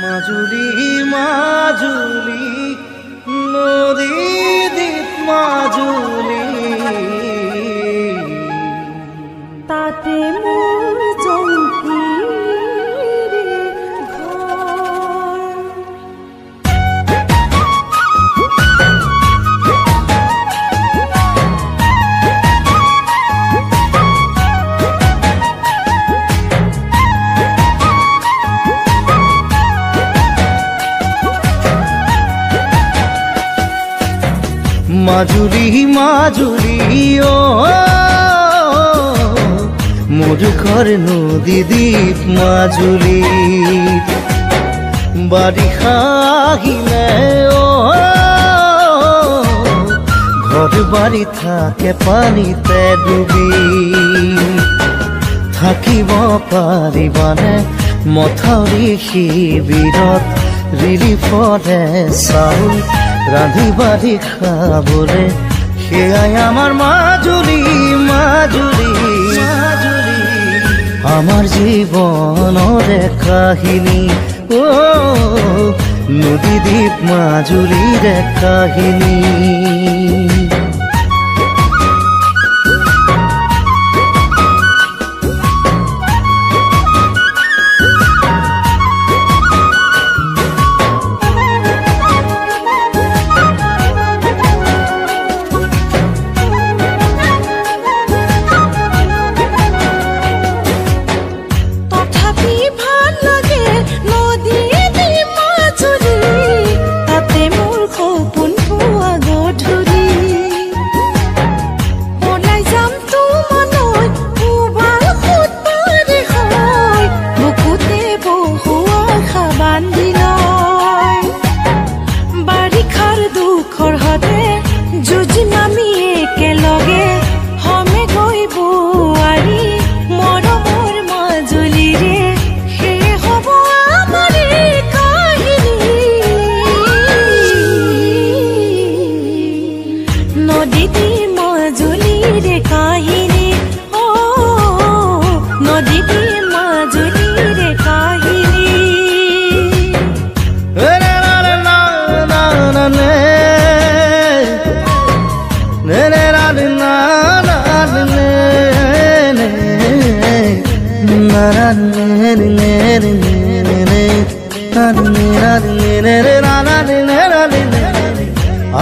মাজুলী মাজুলী নদী দ্বীপ মাজুলী তাতে মোৰ জংকীৰ ঘৰ। মাজুলী মাজুলী ও মোৰ ঘৰ নদী দ্বীপ মাজুলী বাৰিষা আহিলে ও ঘৰ বাড়ি থাকে পানিতে ডুবি থাকিব পাৰিবানে মথাউৰি শিবিৰত ৰিলিফৰে চাউল রাঁধি বাঢ়ি খাবলে সেয়াই আমার মাজুলী মাজুলী মাজুলী আমার জীবনরে কাহিনী ও নদী দ্বীপ মাজুলীর কাহিনী।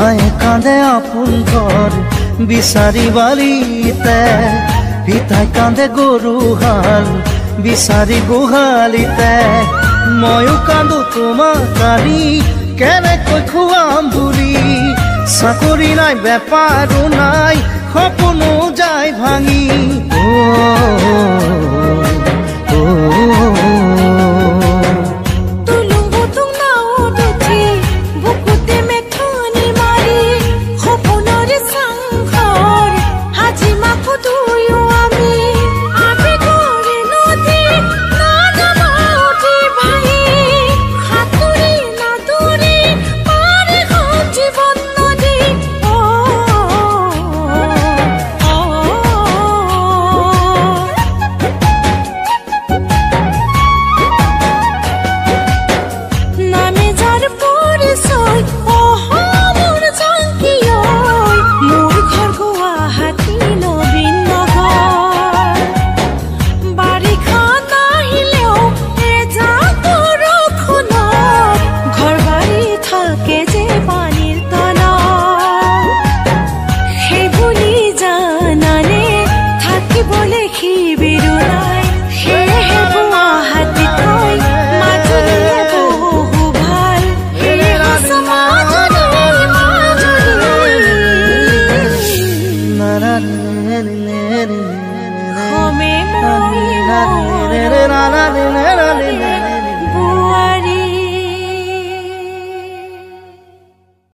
আয় কাঁদে আপন ঘর বিচারি বালিতে পিতাই কাঁদে গরু হাল বিচারি গোহালিতে ময়ো কান্দো তোমাক কালি কেনেকৈ খুৱাম বুলি চাকৰি নাই বেপাৰো নাই সপোনো যায় ভাঙি Home,